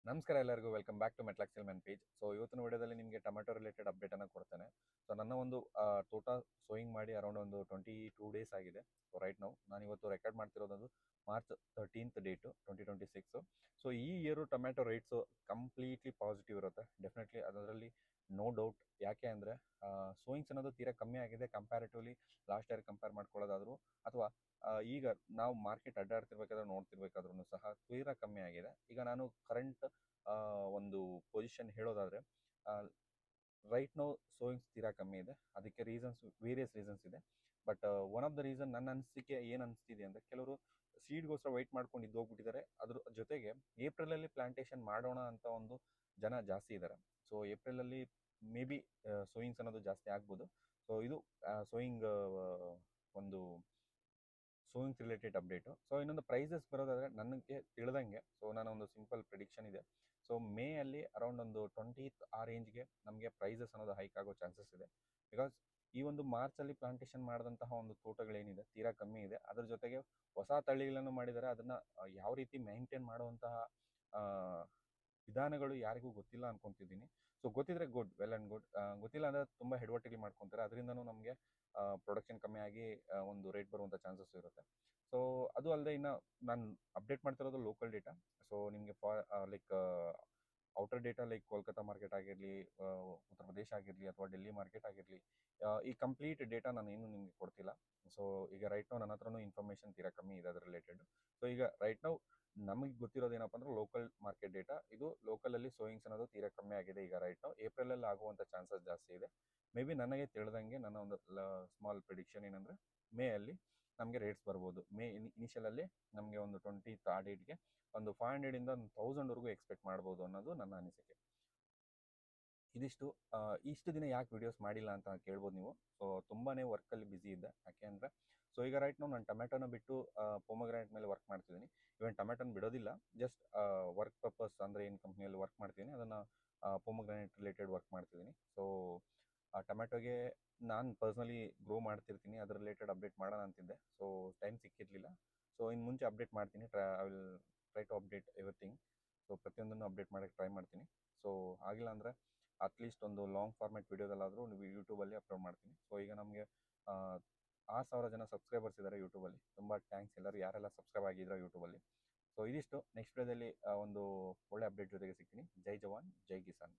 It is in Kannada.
ನಮಸ್ಕಾರ ಎಲ್ಲರಿಗೂ ವೆಲ್ಕಮ್ ಬ್ಯಾಕ್ ಟು ಮೆಟ್ಲಾಕ್ ಸೇಲ್ಮನ್ ಪೇಜ್. ಸೊ ಇವತ್ತಿನ ವಿಡಿಯೋದಲ್ಲಿ ನಿಮಗೆ ಟೊಮೆಟೊ ರಿಲೇಟೆಡ್ ಅಪ್ಡೇಟನ್ನು ಕೊಡ್ತೇನೆ. ಸೊ ನನ್ನ ಒಂದು ತೋಟ ಸೋಯಿಂಗ್ ಮಾಡಿ ಅರೌಂಡ್ ಒಂದು 22 ಡೇಸ್ ಆಗಿದೆ. ಸೊ ರೈಟ್ ನಾವು ನಾನು ಇವತ್ತು ರೆಕಾರ್ಡ್ ಮಾಡ್ತಿರೋದು ಮಾರ್ಚ್ 13th ಡೇಟು 2026. ಸೊ ಈ year tomato rates completely positive ಇರುತ್ತೆ ಡೆಫಿನೆಟ್ಲಿ, ಅದರಲ್ಲಿ ನೋ ಡೌಟ್. ಯಾಕೆ ಅಂದರೆ ಸೋಯಿಂಗ್ಸ್ ಅನ್ನೋದು ತೀರಾ ಕಮ್ಮಿ ಆಗಿದೆ ಕಂಪ್ಯಾರಿಟಿವ್ಲಿ ಲಾಸ್ಟ್ ಇಯರ್ ಕಂಪೇರ್ ಮಾಡ್ಕೊಳ್ಳೋದಾದರೂ, ಅಥವಾ ಈಗ ನಾವು ಮಾರ್ಕೆಟ್ ಅಡ್ಡಾಡ್ತಿರ್ಬೇಕಾದ್ರೆ ನೋಡ್ತಿರ್ಬೇಕಾದ್ರೂ ಸಹ ತೀರಾ ಕಮ್ಮಿ ಆಗಿದೆ. ಈಗ ನಾನು ಕರೆಂಟ್ ಒಂದು ಪೊಸಿಷನ್ ಹೇಳೋದಾದರೆ, ರೈಟ್ ನೋ ಸೋಯಿಂಗ್ಸ್ ತೀರಾ ಕಮ್ಮಿ ಇದೆ. ಅದಕ್ಕೆ ವೇರಿಯಸ್ ರೀಸನ್ಸ್ ಇದೆ. But one of the reason ನನ್ನ ಅನಿಸಿಕೆ ಏನು ಅನಿಸ್ತಿದೆ ಅಂದರೆ, ಕೆಲವರು ಸೀಡ್ಗೋಸ್ಕರ ವೆಯ್ಟ್ ಮಾಡ್ಕೊಂಡು ಇದ್ದೋಗ್ಬಿಟ್ಟಿದ್ದಾರೆ. ಅದ್ರ ಜೊತೆಗೆ ಏಪ್ರಿಲಲ್ಲಿ ಪ್ಲಾಂಟೇಶನ್ ಮಾಡೋಣ ಅಂತ ಒಂದು ಜನ ಜಾಸ್ತಿ ಇದ್ದಾರೆ. ಸೊ ಏಪ್ರಿಲಲ್ಲಿ ಮೇ ಬಿ ಸೋಯಿಂಗ್ಸ್ ಅನ್ನೋದು ಜಾಸ್ತಿ ಆಗ್ಬೋದು. ಸೊ ಇದು ಸೋಯಿಂಗ್ ಒಂದು ಸೋಯಿಂಗ್ಸ್ ರಿಲೇಟೆಡ್ ಅಪ್ಡೇಟು. ಸೊ ಇನ್ನೊಂದು ಪ್ರೈಸಸ್ ಬರೋದಾದರೆ ನನಗೆ ತಿಳಿದಂಗೆ, ಸೊ ನಾನು ಒಂದು ಸಿಂಪಲ್ ಪ್ರಿಡಿಕ್ಷನ್ ಇದೆ. ಸೊ ಮೇ ಅಲ್ಲಿ ಅರೌಂಡ್ ಒಂದು 20th ಆ ರೇಂಜ್ಗೆ ನಮಗೆ ಪ್ರೈಸಸ್ ಅನ್ನೋದು ಹೈಕ್ ಆಗೋ ಚಾನ್ಸಸ್ ಇದೆ. ಬಿಕಾಸ್ ಈ ಒಂದು ಮಾರ್ಚಲ್ಲಿ ಪ್ಲಾಂಟೇಶನ್ ಮಾಡಿದಂತಹ ಒಂದು ತೋಟಗಳೇನಿದೆ ತೀರಾ ಕಮ್ಮಿ ಇದೆ. ಅದ್ರ ಜೊತೆಗೆ ಹೊಸ ತಳಿಗಳನ್ನು ಮಾಡಿದರೆ ಅದನ್ನು ಯಾವ ರೀತಿ ಮೇಂಟೈನ್ ಮಾಡುವಂತಹ ವಿಧಾನಗಳು ಯಾರಿಗೂ ಗೊತ್ತಿಲ್ಲ ಅನ್ಕೊತಿದ್ದೀನಿ. ಸೊ ಗೊತ್ತಿದ್ರೆ ಗುಡ್, ವೆಲ್ ಆ್ಯಂಡ್ ಗುಡ್. ಗೊತ್ತಿಲ್ಲ ಅಂದರೆ ತುಂಬ ಹೆಡ್ವರ್ಟಿಗೆ ಮಾಡ್ಕೊತಾರೆ. ಅದರಿಂದನೂ ನಮಗೆ ಪ್ರೊಡಕ್ಷನ್ ಕಮ್ಮಿ ಆಗಿ ಒಂದು ರೇಟ್ ಬರುವಂಥ ಚಾನ್ಸಸ್ ಇರುತ್ತೆ. ಸೊ ಅದು ಅಲ್ಲದೆ ಇನ್ನು ನಾನು ಅಪ್ಡೇಟ್ ಮಾಡ್ತಿರೋದು ಲೋಕಲ್ ಡೇಟಾ. ಸೊ ನಿಮಗೆ like outer data like Kolkata market ಆಗಿರಲಿ, ಉತ್ತರ ಪ್ರದೇಶ ಆಗಿರಲಿ, ಅಥವಾ ಡೆಲ್ಲಿ ಮಾರ್ಕೆಟ್ ಆಗಿರಲಿ, ಈ ಕಂಪ್ಲೀಟ್ ಡೇಟಾ ನಾನು ಏನು ನಿಮಗೆ ಕೊಡ್ತಿಲ್ಲ. ಸೊ ಈಗ ರೈಟ್ ನಾವು ನನ್ನ ಹತ್ರನೂ ಇನ್ಫಾರ್ಮೇಷನ್ ತೀರಾ ಕಮ್ಮಿ ಇದೆ ಅದರ ರಿಲೇಟೆಡ್. ಸೊ ಈಗ ರೈಟ್ ನಾವು ನಮಗೆ ಗೊತ್ತಿರೋದು ಏನಪ್ಪ ಅಂದ್ರೆ ಲೋಕಲ್ ಮಾರ್ಕೆಟ್ ಡೇಟಾ. ಇದು ಲೋಕಲಲ್ಲಿ ಸೋಯಿಂಗ್ಸ್ ಅನ್ನೋದು ತೀರಾ ಕಮ್ಮಿ ಆಗಿದೆ ಈಗ ರೈಟ್ ನಾವು. ಏಪ್ರಿಲಲ್ಲಿ ಆಗುವಂಥ ಚಾನ್ಸಸ್ ಜಾಸ್ತಿ ಇದೆ. ಮೇ ಬಿ ನನಗೆ ತಿಳಿದಂಗೆ ನನ್ನ ಒಂದು ಸ್ಮಾಲ್ ಪ್ರಿಡಿಕ್ಷನ್ ಏನಂದರೆ, ಮೇ ಅಲ್ಲಿ ನಮಗೆ ರೇಟ್ಸ್ ಬರ್ಬೋದು. ಮೇ ಇನಿಷಿಯಲಲ್ಲಿ ನಮಗೆ ಒಂದು 20th ಆ ಡೇಟ್ಗೆ ಒಂದು 500ಇಂದ 1000ವರೆಗೂ ಎಕ್ಸ್ಪೆಕ್ಟ್ ಮಾಡ್ಬೋದು ಅನ್ನೋದು ನನ್ನ ಅನಿಸಿಕೆ. ಇದಿಷ್ಟು. ಇಷ್ಟು ದಿನ ಯಾಕೆ ವಿಡಿಯೋಸ್ ಮಾಡಿಲ್ಲ ಅಂತ ಕೇಳ್ಬೋದು ನೀವು. ಸೊ ತುಂಬಾ ವರ್ಕಲ್ಲಿ ಬ್ಯುಸಿ ಇದ್ದೆ. ಯಾಕೆ ಅಂದರೆ, ಸೊ ಈಗ ರೈಟ್ ನಾವು ನಾನು ಟೊಮೆಟೊನ ಬಿಟ್ಟು ಪೊಮೊಗ್ರಾನೇಟ್ ಮೇಲೆ ವರ್ಕ್ ಮಾಡ್ತಿದ್ದೀನಿ. ಇವನ್ ಟೊಮೆಟೊನ ಬಿಡೋದಿಲ್ಲ, ಜಸ್ಟ್ ವರ್ಕ್ ಪರ್ಪಸ್ ಅಂದರೆ ಏನು ಕಂಪ್ನಿಯಲ್ಲಿ ವರ್ಕ್ ಮಾಡ್ತೀನಿ ಅದನ್ನು ಪೊಮೊಗ್ರಾನೇಟ್ ರಿಲೇಟೆಡ್ ವರ್ಕ್ ಮಾಡ್ತಿದ್ದೀನಿ. ಸೊ ಆ ಟೊಮೆಟೊಗೆ ನಾನು ಪರ್ಸ್ನಲಿ ಗ್ರೋ ಮಾಡ್ತಿರ್ತೀನಿ, ಅದರ ರಿಲೇಟೆಡ್ ಅಪ್ಡೇಟ್ ಮಾಡೋಣ ಅಂತಿದ್ದೆ. ಸೊ ಟೈಮ್ ಸಿಕ್ಕಿರಲಿಲ್ಲ. ಸೊ ಇನ್ನು ಮುಂಚೆ ಅಪ್ಡೇಟ್ ಮಾಡ್ತೀನಿ. I will try to update everything. So ಪ್ರತಿಯೊಂದನ್ನು ಅಪ್ಡೇಟ್ ಮಾಡೋಕ್ಕೆ ಟ್ರೈ ಮಾಡ್ತೀನಿ. ಸೊ ಆಗಿಲ್ಲ ಅಂದರೆ ಅಟ್ಲೀಸ್ಟ್ ಒಂದು ಲಾಂಗ್ ಫಾರ್ಮ್ಯಾಟ್ ವೀಡಿಯೋದಲ್ಲಾದರೂ ನೀವು ಯೂಟ್ಯೂಬಲ್ಲಿ ಅಪ್ಲೋಡ್ ಮಾಡ್ತೀನಿ. ಸೊ ಈಗ ನಮಗೆ 6000 ಜನ ಸಬ್ಸ್ಕ್ರೈಬರ್ಸ್ ಇದ್ದಾರೆ ಯೂಟ್ಯೂಬಲ್ಲಿ. ತುಂಬ ಥ್ಯಾಂಕ್ಸ್ ಎಲ್ಲರೂ ಯಾರೆಲ್ಲ ಸಬ್ಸ್ಕ್ರೈಬ್ ಆಗಿದ್ದೀರಾ ಯೂಟ್ಯೂಬಲ್ಲಿ. ಸೊ ಇದಿಷ್ಟು. ನೆಕ್ಸ್ಟ್ ವಿಡಿಯೋದಲ್ಲಿ ಒಂದು ಒಳ್ಳೆ ಅಪ್ಡೇಟ್ ಜೊತೆಗೆ ಸಿಗ್ತೀನಿ. ಜೈ ಜವಾನ್, ಜೈ ಕಿಸಾನ್.